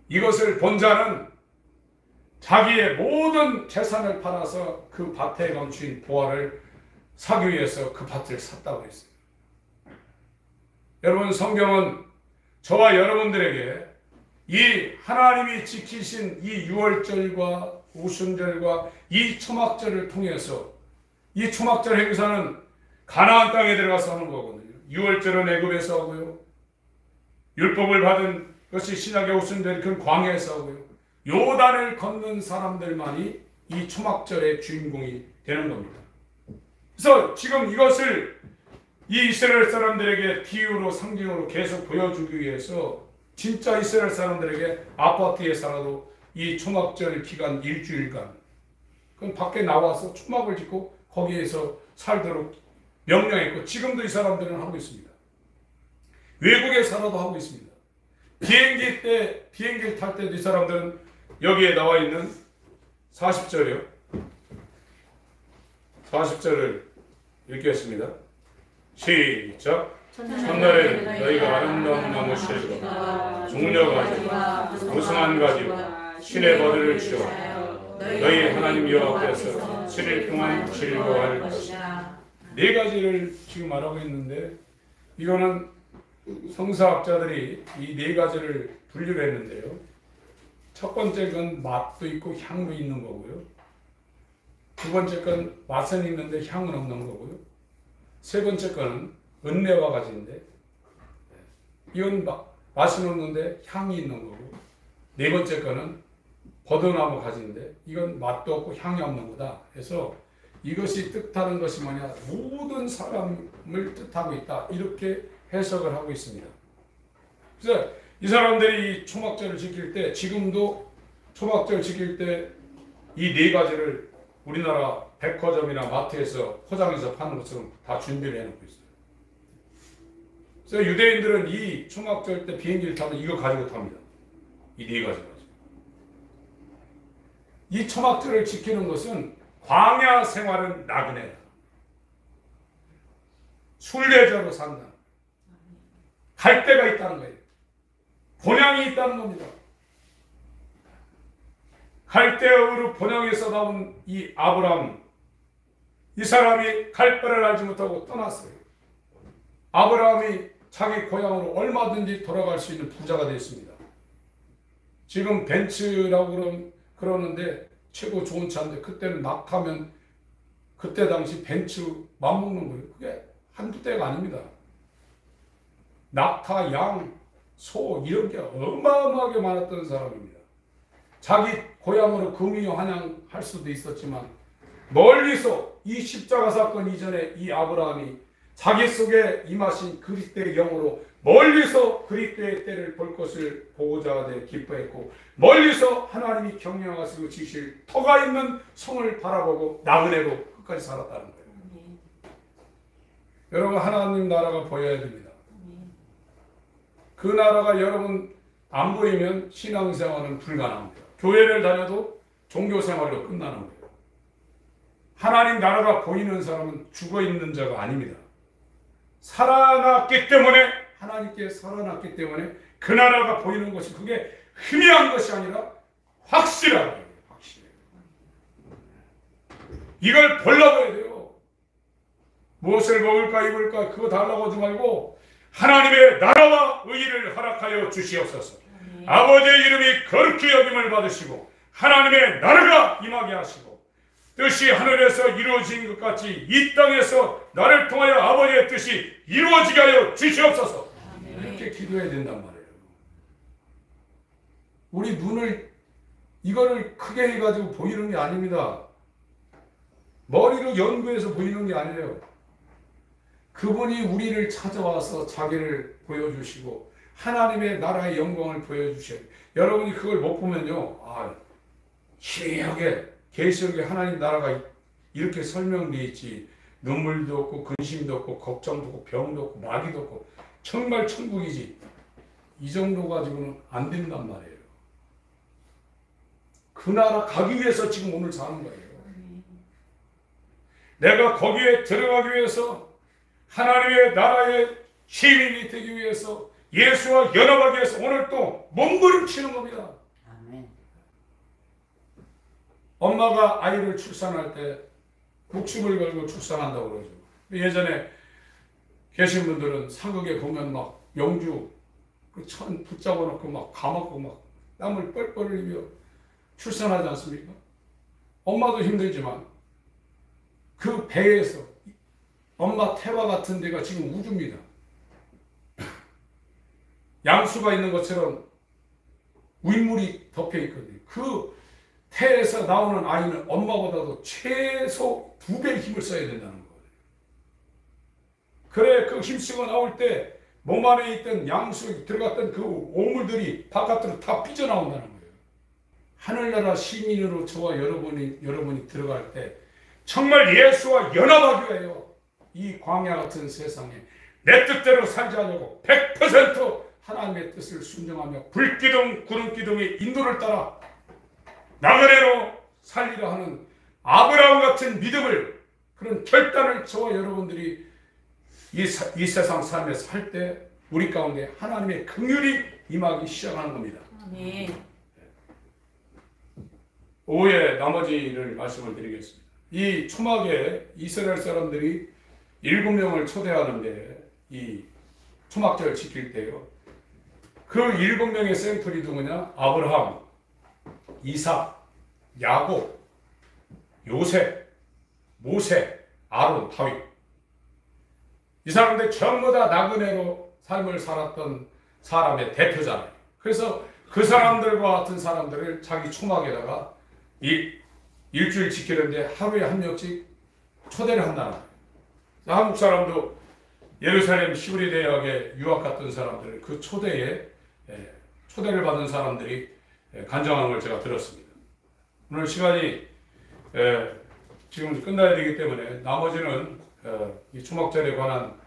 이것을 본 자는 자기의 모든 재산을 팔아서 그 밭에 감추인 보화를 사기 위해서 그 밭을 샀다고 했어요. 여러분, 성경은 저와 여러분들에게 이 하나님이 지키신 이 유월절과 오순절과 이 초막절을 통해서, 이 초막절 행사는 가나안 땅에 들어가서 하는 거거든요. 유월절은 애굽에서 하고요. 율법을 받은 것이 신약의 오순절, 그 광야에서 하고요. 요단을 걷는 사람들만이 이 초막절의 주인공이 되는 겁니다. 그래서 지금 이것을 이 이스라엘 사람들에게 비유로 상징으로 계속 보여주기 위해서 진짜 이스라엘 사람들에게 아파트에 살아도 이 초막절 기간 일주일간 그럼 밖에 나와서 초막을 짓고 거기에서 살도록 명령했고 지금도 이 사람들은 하고 있습니다. 외국에 살아도 하고 있습니다. 비행기를 탈 때도 이 사람들은 여기에 나와 있는 40절이요. 40절을 읽겠습니다. 시작. 첫날에 너희가 아름다운 나무 실과 종려가지와 무성한 가지와 신의 버들을 치워 너희 하나님 여호와께서 7일 동안 즐거워할 것이다. 네 가지를 지금 말하고 있는데 이거는 성서학자들이 이 네 가지를 분류를 했는데요. 첫 번째 건 맛도 있고 향도 있는 거고요. 두 번째 건 맛은 있는데 향은 없는 거고요. 세 번째 거는 은혜와 가지인데 이건 맛은 없는데 향이 있는 거고 네 번째 거는 버드나무 가지인데 이건 맛도 없고 향이 없는 거다. 그래서 이것이 뜻하는 것이 뭐냐? 모든 사람을 뜻하고 있다. 이렇게 해석을 하고 있습니다. 그래서 이 사람들이 이 초막절을 지킬 때 지금도 초막절 지킬 때 이 네 가지를 우리나라 백화점이나 마트에서 포장해서 파는 것처럼 다 준비를 해놓고 있어요. 그래서 유대인들은 이 초막절 때 비행기를 타면 이거 가지고 탑니다. 이 네 가지 가지고. 이 초막절을 지키는 것은 광야 생활은 나그네다. 순례자로 산다. 갈 데가 있다는 거예요. 본향이 있다는 겁니다. 갈대아우르 본향에서 나온 이 아브라함, 이 사람이 갈 바를 알지 못하고 떠났어요. 아브라함이 자기 고향으로 얼마든지 돌아갈 수 있는 부자가 됐습니다. 지금 벤츠라고 그러는데 최고 좋은 차인데 그때는 낙하면 그때 당시 벤츠 맘먹는 거예요. 그게 한두 대가 아닙니다. 낙타, 양, 소 이런 게 어마어마하게 많았던 사람입니다. 자기 고향으로 금이 환영할 수도 있었지만 멀리서 이 십자가 사건 이전에 이 아브라함이 자기 속에 임하신 그리스도의 영으로 멀리서 그리스도의 때를 볼 것을 보고자 하되 기뻐했고 멀리서 하나님이 경영하시고 지실 터가 있는 성을 바라보고 나그네로 끝까지 살았다는 거예요. 여러분 하나님 나라가 보여야 됩니다. 그 나라가 여러분 안 보이면 신앙생활은 불가능합니다. 교회를 다녀도 종교생활로 끝나는 거예요. 하나님 나라가 보이는 사람은 죽어있는 자가 아닙니다. 살아났기 때문에 하나님께 살아났기 때문에 그 나라가 보이는 것이 그게 희미한 것이 아니라 확실한 거예요. 확실해요. 이걸 보려고 해야 돼요. 무엇을 먹을까 입을까 그거 달라고 하지 말고 하나님의 나라와 의의를 허락하여 주시옵소서. 아버지의 이름이 거룩히 여김을 받으시고 하나님의 나라가 임하게 하시고 뜻이 하늘에서 이루어진 것 같이 이 땅에서 나를 통하여 아버지의 뜻이 이루어지게 하여 주시옵소서. 이렇게 기도해야 된단 말이에요. 우리 눈을 이거를 크게 해가지고 보이는 게 아닙니다. 머리로 연구해서 보이는 게 아니에요. 그분이 우리를 찾아와서 자기를 보여주시고 하나님의 나라의 영광을 보여주셔요. 여러분이 그걸 못 보면요, 희미하게 계시록에 하나님 나라가 이렇게 설명되어 있지. 눈물도 없고 근심도 없고 걱정도 없고 병도 없고 마귀도 없고 정말 천국이지. 이 정도 가지고는 안 된단 말이에요. 그 나라 가기 위해서 지금 오늘 사는 거예요. 내가 거기에 들어가기 위해서 하나님의 나라의 시민이 되기 위해서 예수와 연합하기 위해서 오늘 또 몸부림치는 겁니다. 아멘. 엄마가 아이를 출산할 때 목숨을 걸고 출산한다고 그러죠. 예전에 계신 분들은 사극에 보면 막 영주 그 천 붙잡아 놓고 막 감았고 막 땀을 뻘뻘 흘리며 출산하지 않습니까? 엄마도 힘들지만 그 배에서 엄마 태와 같은 데가 지금 우주입니다. 양수가 있는 것처럼 윗물이 덮여 있거든요. 그 태에서 나오는 아이는 엄마보다도 최소 2배의 힘을 써야 된다는 거예요. 그래 그 힘쓰고 나올 때 몸 안에 있던 양수 들어갔던 그 오물들이 바깥으로 다 삐져나온다는 거예요. 하늘나라 시민으로 저와 여러분이 들어갈 때 정말 예수와 연합하기 위하여 이 광야 같은 세상에 내 뜻대로 살지 않으려고 100% 하나님의 뜻을 순종하며 불기둥 구름기둥의 인도를 따라 나그네로 살리려 하는 아브라함 같은 믿음을, 그런 결단을 저와 여러분들이 이 세상 삶에서 할 때 우리 가운데 하나님의 긍휼이 임하기 시작하는 겁니다. 아멘. 오후에 나머지를 말씀을 드리겠습니다. 이 초막에 이스라엘 사람들이 7명을 초대하는데 이 초막절을 지킬 때요, 그 7명의 샘플이 누구냐? 아브라함, 이삭, 야곱, 요셉, 모세, 아론, 다윗. 이 사람들 전부 다 나그네로 삶을 살았던 사람의 대표잖아요. 그래서 그 사람들과 같은 사람들을 자기 초막에다가 일주일 지키는데 하루에 한 명씩 초대를 한다는 거예요. 한국 사람도 예루살렘 시브리 대학에 유학 갔던 사람들, 그 초대를 받은 사람들이 간증하는 걸 제가 들었습니다. 오늘 시간이 지금 끝나야 되기 때문에 나머지는 이 초막절에 관한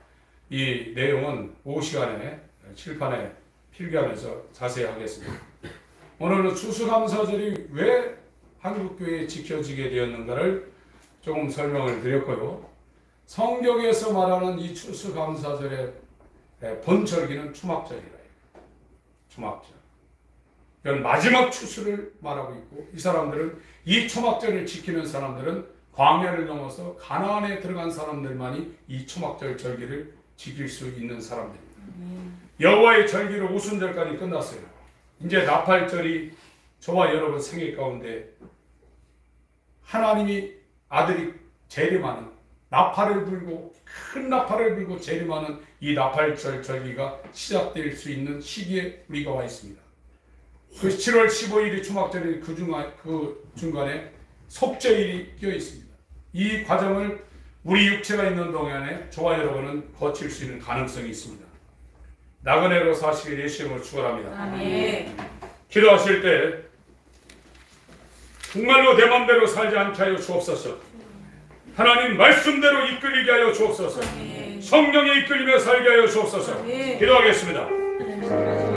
이 내용은 오후 시간에 칠판에 필기하면서 자세히 하겠습니다. 오늘은 추수감사절이 왜 한국교회에 지켜지게 되었는가를 조금 설명을 드렸고요. 성경에서 말하는 이 추수감사절의 본절기는 초막절이라 해요. 초막절. 이건 마지막 추수를 말하고 있고, 이 사람들은 이 초막절을 지키는 사람들은 광야를 넘어서 가나안에 들어간 사람들만이 이 초막절 절기를 지킬 수 있는 사람들입니다. 여호와의 절기로 오순절까지 끝났어요. 이제 나팔절이 저와 여러분 생애 가운데 하나님이 아들이 재림하는, 나팔을 불고 큰 나팔을 불고 재림하는 이 나팔절 절기가 시작될 수 있는 시기에 우리가 와 있습니다. 그 7월 15일이 초막절이 그 중간에 속죄일이 끼어 있습니다. 이 과정을 우리 육체가 있는 동안에 저와 여러분은 거칠 수 있는 가능성이 있습니다. 나그네로 사시길 예수님을 축원합니다. 아멘. 기도하실 때 정말로 내 맘대로 살지 않게 하여 주옵소서. 하나님 말씀대로 이끌리게 하여 주옵소서. 성령의 이끌리며 살게 하여 주옵소서. 기도하겠습니다.